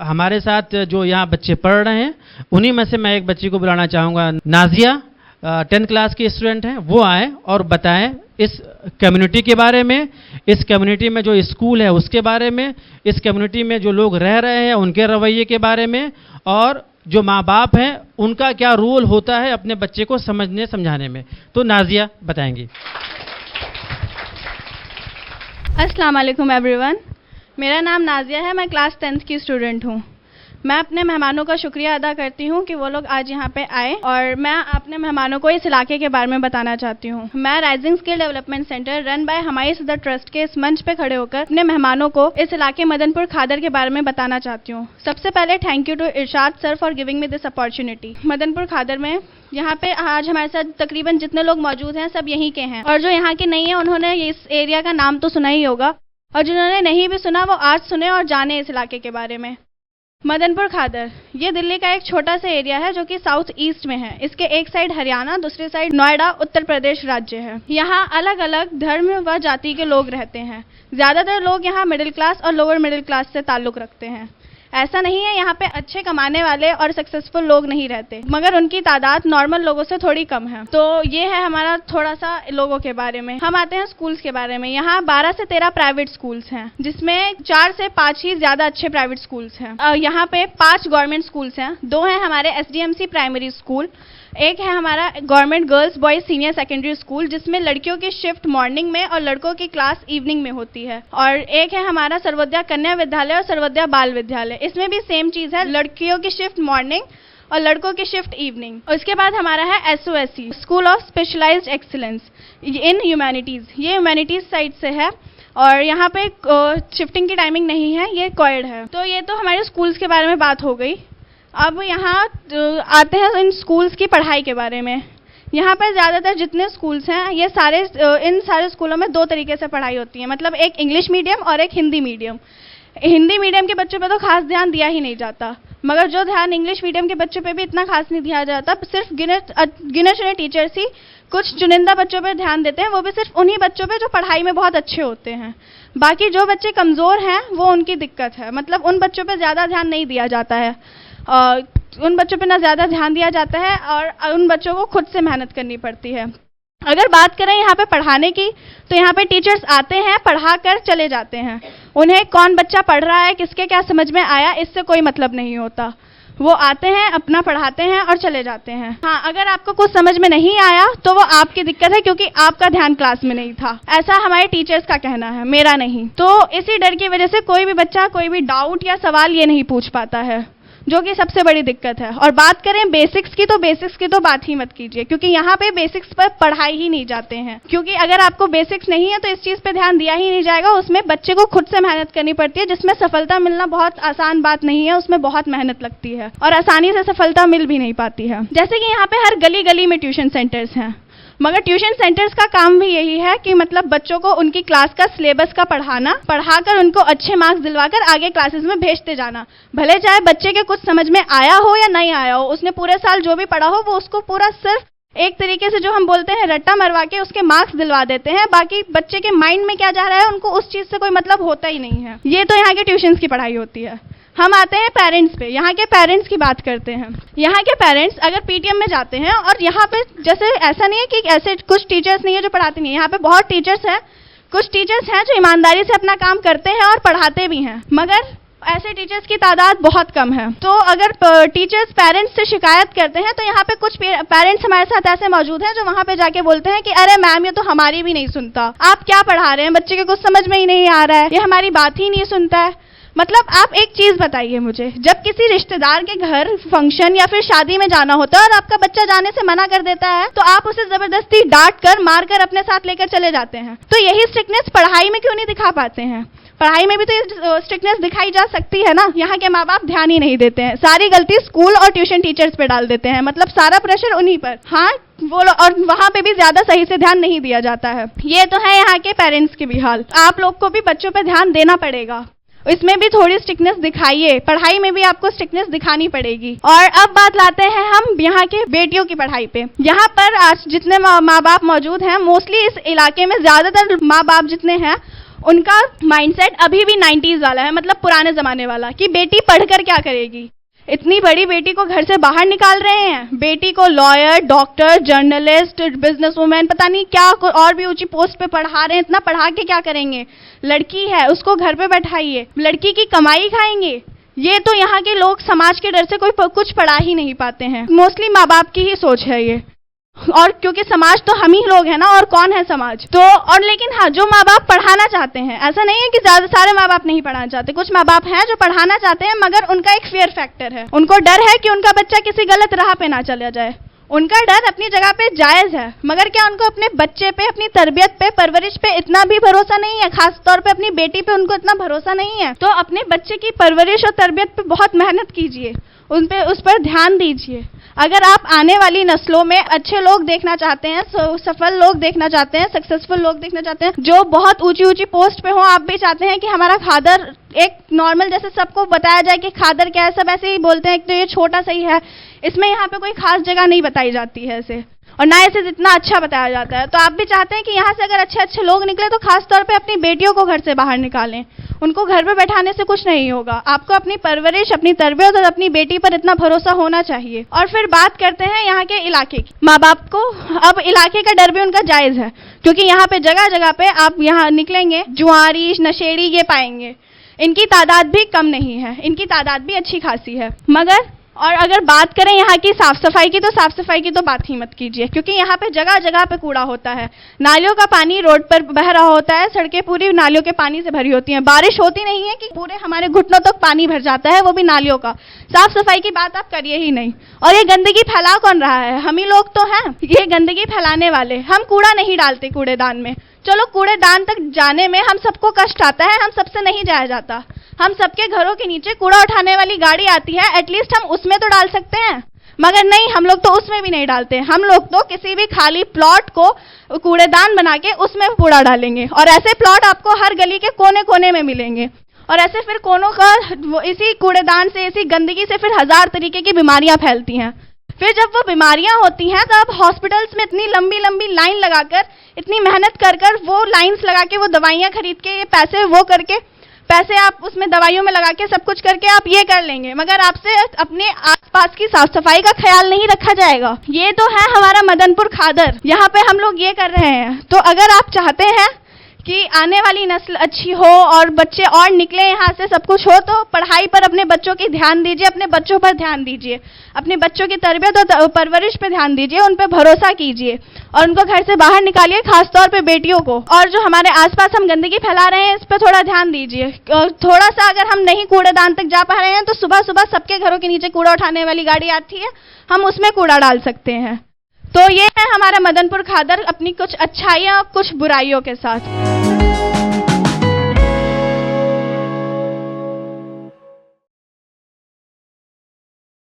हमारे साथ जो यहाँ बच्चे पढ़ रहे हैं उन्हीं में से मैं एक बच्ची को बुलाना चाहूँगा। नाजिया 10th क्लास की स्टूडेंट हैं, वो आए और बताएं इस कम्युनिटी के बारे में, इस कम्युनिटी में जो स्कूल है उसके बारे में, इस कम्युनिटी में जो लोग रह रहे हैं उनके रवैये के बारे में, और जो माँ बाप हैं उनका क्या रोल होता है अपने बच्चे को समझने समझाने में। तो नाजिया बताएंगी। अस्सलाम वालेकुम एवरीवन, मेरा नाम नाजिया है, मैं क्लास 10th की स्टूडेंट हूँ। मैं अपने मेहमानों का शुक्रिया अदा करती हूँ कि वो लोग आज यहाँ पे आए, और मैं अपने मेहमानों को इस इलाके के बारे में बताना चाहती हूँ। मैं rising skill development centre run by हमारी सदर ट्रस्ट के इस मंच पे खड़े होकर अपने मेहमानों को इस इलाके मदनपुर खादर के बारे में बताना चाहती हूँ। सबसे पहले thank you to Irshad sir for giving me this opportunity. Madanpur Khadar में यहाँ पे आज हमारे साथ तकरीबन जितने लोग मौजूद हैं सब यहीं के हैं, और जो यहाँ के नहीं है उन्होंने इस एरिया का नाम तो सुना ही होगा, और जिन्होंने नहीं भी सुना वो आज सुने और जाने इस इलाके के बारे में। मदनपुर खादर ये दिल्ली का एक छोटा सा एरिया है जो कि साउथ ईस्ट में है। इसके एक साइड हरियाणा, दूसरी साइड नोएडा उत्तर प्रदेश राज्य है। यहाँ अलग अलग धर्म व जाति के लोग रहते हैं। ज़्यादातर लोग यहाँ मिडिल क्लास और लोअर मिडिल क्लास से ताल्लुक़ रखते हैं। ऐसा नहीं है यहाँ पे अच्छे कमाने वाले और सक्सेसफुल लोग नहीं रहते, मगर उनकी तादाद नॉर्मल लोगों से थोड़ी कम है। तो ये है हमारा थोड़ा सा लोगों के बारे में। हम आते हैं स्कूल्स के बारे में। यहाँ 12 से 13 प्राइवेट स्कूल्स हैं, जिसमें 4 से 5 ही ज़्यादा अच्छे प्राइवेट स्कूल्स हैं। यहाँ पे 5 गवर्नमेंट स्कूल्स हैं। 2 हैं हमारे SDMC प्राइमरी स्कूल, एक है हमारा government girls boys senior secondary school जिसमें लड़कियों की शिफ्ट मॉर्निंग में और लड़कों की क्लास इवनिंग में होती है, और एक है हमारा सर्वोदया कन्या विद्यालय और सर्वोदया बाल विद्यालय। इसमें भी सेम चीज़ है, लड़कियों की शिफ्ट मॉर्निंग और लड़कों की शिफ्ट इवनिंग। उसके बाद हमारा है SOSE school of specialised excellence in humanities. ये ह्यूमैनिटीज़ साइड से है और यहाँ पे शिफ्टिंग की टाइमिंग नहीं है, ये कोएड है। तो ये तो हमारे स्कूल्स के बारे में बात हो गई। अब यहाँ आते हैं इन स्कूल्स की पढ़ाई के बारे में। यहाँ पर ज़्यादातर जितने स्कूल्स हैं ये सारे इन सारे स्कूलों में 2 तरीके से पढ़ाई होती है, मतलब एक इंग्लिश मीडियम और एक हिंदी मीडियम। हिंदी मीडियम के बच्चों पे तो खास ध्यान दिया ही नहीं जाता, मगर जो ध्यान इंग्लिश मीडियम के बच्चों पे भी इतना खास नहीं दिया जाता। सिर्फ गिने चुने टीचर्स ही कुछ चुनिंदा बच्चों पर ध्यान देते हैं, वो भी सिर्फ उन्हीं बच्चों पे जो पढ़ाई में बहुत अच्छे होते हैं। बाकी जो बच्चे कमज़ोर हैं वो उनकी दिक्कत है, मतलब उन बच्चों पर ज़्यादा ध्यान नहीं दिया जाता है। उन बच्चों पे ना ज़्यादा ध्यान दिया जाता है और उन बच्चों को खुद से मेहनत करनी पड़ती है। अगर बात करें यहाँ पे पढ़ाने की, तो यहाँ पे टीचर्स आते हैं, पढ़ा कर चले जाते हैं। उन्हें कौन बच्चा पढ़ रहा है, किसके क्या समझ में आया, इससे कोई मतलब नहीं होता। वो आते हैं, अपना पढ़ाते हैं और चले जाते हैं। हाँ, अगर आपको कुछ समझ में नहीं आया तो वो आपकी दिक्कत है, क्योंकि आपका ध्यान क्लास में नहीं था। ऐसा हमारे टीचर्स का कहना है, मेरा नहीं। तो इसी डर की वजह से कोई भी बच्चा कोई भी डाउट या सवाल ये नहीं पूछ पाता है, जो कि सबसे बड़ी दिक्कत है। और बात करें बेसिक्स की, तो बेसिक्स की तो बात ही मत कीजिए, क्योंकि यहाँ पे बेसिक्स पर पढ़ाई ही नहीं जाते हैं। क्योंकि अगर आपको बेसिक्स नहीं है तो इस चीज़ पे ध्यान दिया ही नहीं जाएगा। उसमें बच्चे को खुद से मेहनत करनी पड़ती है, जिसमें सफलता मिलना बहुत आसान बात नहीं है, उसमें बहुत मेहनत लगती है और आसानी से सफलता मिल भी नहीं पाती है। जैसे कि यहाँ पे हर गली गली में ट्यूशन सेंटर्स हैं, मगर ट्यूशन सेंटर्स का काम भी यही है कि मतलब बच्चों को उनकी क्लास का सिलेबस का पढ़ाकर उनको अच्छे मार्क्स दिलवाकर आगे क्लासेस में भेजते जाना। भले चाहे बच्चे के कुछ समझ में आया हो या नहीं आया हो, उसने पूरे साल जो भी पढ़ा हो वो उसको पूरा सिर्फ एक तरीके से जो हम बोलते हैं रट्टा मरवा के उसके मार्क्स दिलवा देते हैं। बाकी बच्चे के माइंड में क्या जा रहा है उनको उस चीज़ से कोई मतलब होता ही नहीं है। ये तो यहाँ के ट्यूशन्स की पढ़ाई होती है। हम आते हैं पेरेंट्स पे। यहाँ के पेरेंट्स की बात करते हैं। यहाँ के पेरेंट्स अगर PTM में जाते हैं, और यहाँ पे जैसे ऐसा नहीं है कि ऐसे कुछ टीचर्स नहीं है जो पढ़ाते नहीं है, यहाँ पे बहुत टीचर्स हैं। कुछ टीचर्स हैं जो ईमानदारी से अपना काम करते हैं और पढ़ाते भी हैं, मगर ऐसे टीचर्स की तादाद बहुत कम है। तो अगर टीचर्स पेरेंट्स से शिकायत करते हैं, तो यहाँ पे कुछ पेरेंट्स हमारे साथ ऐसे मौजूद हैं जो वहाँ पे जाके बोलते हैं कि अरे मैम ये तो हमारी भी नहीं सुनता, आप क्या पढ़ा रहे हैं, बच्चे के कुछ समझ में ही नहीं आ रहा है, ये हमारी बात ही नहीं सुनता है। मतलब आप एक चीज़ बताइए मुझे, जब किसी रिश्तेदार के घर फंक्शन या फिर शादी में जाना होता है और आपका बच्चा जाने से मना कर देता है, तो आप उसे जबरदस्ती डांट कर मार कर अपने साथ लेकर चले जाते हैं। तो यही स्ट्रिक्टनेस पढ़ाई में क्यों नहीं दिखा पाते हैं? पढ़ाई में भी तो स्ट्रिक्टनेस दिखाई जा सकती है ना। यहाँ के माँ बाप ध्यान ही नहीं देते हैं, सारी गलती स्कूल और ट्यूशन टीचर्स पे डाल देते हैं, मतलब सारा प्रेशर उन्हीं पर। हाँ वो और वहाँ पे भी ज्यादा सही से ध्यान नहीं दिया जाता है। ये तो है यहाँ के पेरेंट्स की भी हाल। आप लोग को भी बच्चों पे ध्यान देना पड़ेगा, इसमें भी थोड़ी स्ट्रिक्टनेस दिखाइए, पढ़ाई में भी आपको स्ट्रिक्टनेस दिखानी पड़ेगी। और अब बात लाते हैं हम यहाँ के बेटियों की पढ़ाई पे। यहाँ पर आज जितने माँ बाप मौजूद हैं, मोस्टली इस इलाके में ज्यादातर माँ बाप जितने हैं उनका माइंडसेट अभी भी 90s वाला है, मतलब पुराने ज़माने वाला, कि बेटी पढ़कर क्या करेगी। इतनी बड़ी बेटी को घर से बाहर निकाल रहे हैं, बेटी को lawyer, doctor, journalist, business women, पता नहीं क्या और भी ऊंची पोस्ट पे पढ़ा रहे हैं। इतना पढ़ा के क्या करेंगे? लड़की है, उसको घर पे बैठाइए, लड़की की कमाई खाएंगे। ये तो यहाँ के लोग समाज के डर से कोई कुछ पढ़ा ही नहीं पाते हैं। मोस्टली माँ बाप की ही सोच है ये, और क्योंकि समाज तो हम ही लोग हैं ना, और कौन है समाज तो। और लेकिन हाँ, जो माँ बाप पढ़ाना चाहते हैं, ऐसा नहीं है कि ज्यादा सारे माँ बाप नहीं पढ़ाना चाहते, कुछ माँ बाप हैं जो पढ़ाना चाहते हैं, मगर उनका एक फियर फैक्टर है। उनको डर है कि उनका बच्चा किसी गलत राह पे ना चला जाए। उनका डर अपनी जगह पे जायज है, मगर क्या उनको अपने बच्चे पे, अपनी तरबियत पे, परवरिश पे इतना भी भरोसा नहीं है? खास तौर पे अपनी बेटी पे उनको इतना भरोसा नहीं है। तो अपने बच्चे की परवरिश और तरबियत पे बहुत मेहनत कीजिए, उस पर ध्यान दीजिए। अगर आप आने वाली नस्लों में अच्छे लोग देखना चाहते हैं, सफल लोग देखना चाहते हैं, सक्सेसफुल लोग देखना चाहते हैं, जो बहुत ऊंची ऊंची पोस्ट पे हो, आप भी चाहते हैं कि हमारा खादर एक नॉर्मल, जैसे सबको बताया जाए कि खादर क्या है, सब ऐसे ही बोलते हैं कि तो ये छोटा सा ही है, इसमें यहाँ पे कोई खास जगह नहीं बताई जाती है इसे, और ना इसे जितना अच्छा बताया जाता है। तो आप भी चाहते हैं कि यहाँ से अगर अच्छे अच्छे लोग निकले तो खास तौर पे अपनी बेटियों को घर से बाहर निकालें। उनको घर पे बैठाने से कुछ नहीं होगा। आपको अपनी परवरिश, अपनी तरबियत और अपनी बेटी पर इतना भरोसा होना चाहिए। और फिर बात करते हैं यहाँ के इलाके की। माँ बाप को अब इलाके का डर भी उनका जायज़ है, क्योंकि यहाँ पे जगह जगह पे आप यहाँ निकलेंगे, जुआरी, नशेड़ी ये पाएंगे। इनकी तादाद भी कम नहीं है, इनकी तादाद भी अच्छी खासी है। मगर और अगर बात करें यहाँ की साफ़ सफाई की, तो साफ़ सफाई की तो बात ही मत कीजिए, क्योंकि यहाँ पे जगह जगह पे कूड़ा होता है। नालियों का पानी रोड पर बह रहा होता है, सड़कें पूरी नालियों के पानी से भरी होती हैं। बारिश होती नहीं है कि पूरे हमारे घुटनों तक पानी भर जाता है, वो भी नालियों का। साफ़ सफाई की बात आप करिए ही नहीं। और ये गंदगी फैला कौन रहा है? हम ही लोग तो हैं ये गंदगी फैलाने वाले। हम कूड़ा नहीं डालते कूड़ेदान में, चलो कूड़ेदान तक जाने में हम सबको कष्ट आता है, हम सबसे नहीं जाया जाता। हम सबके घरों के नीचे कूड़ा उठाने वाली गाड़ी आती है, एटलीस्ट हम उसमें तो डाल सकते हैं, मगर नहीं, हम लोग तो उसमें भी नहीं डालते। हम लोग तो किसी भी खाली प्लॉट को कूड़ेदान बना के उसमें कूड़ा डालेंगे, और ऐसे प्लॉट आपको हर गली के कोने कोने में मिलेंगे। और ऐसे फिर कोनों का इसी कूड़ेदान से, इसी गंदगी से फिर 1000 तरीके की बीमारियां फैलती हैं। फिर जब वो बीमारियां होती हैं तो आप हॉस्पिटल्स में इतनी लंबी लंबी लाइन लगाकर, इतनी मेहनत कर कर वो लाइन्स लगा के, वो दवाइयाँ खरीद के, ये पैसे वो करके, पैसे आप उसमें दवाइयों में लगा के सब कुछ करके आप ये कर लेंगे, मगर आपसे अपने आसपास की साफ सफाई का ख्याल नहीं रखा जाएगा। ये तो है हमारा मदनपुर खादर, यहाँ पे हम लोग ये कर रहे हैं। तो अगर आप चाहते हैं कि आने वाली नस्ल अच्छी हो और बच्चे और निकले यहाँ से, सब कुछ हो, तो पढ़ाई पर अपने बच्चों की ध्यान दीजिए, अपने बच्चों पर ध्यान दीजिए, अपने बच्चों की तरबियत और परवरिश पे ध्यान दीजिए, उन पे भरोसा कीजिए और उनको घर से बाहर निकालिए, खासतौर पे बेटियों को। और जो हमारे आसपास हम गंदगी फैला रहे हैं, इस पर थोड़ा ध्यान दीजिए। थोड़ा सा अगर हम नहीं कूड़ेदान तक जा पा रहे हैं तो सुबह सुबह सबके घरों के नीचे कूड़ा उठाने वाली गाड़ी आती है, हम उसमें कूड़ा डाल सकते हैं। तो ये है हमारा मदनपुर खादर, अपनी कुछ अच्छाइयाँ कुछ बुराइयों के साथ।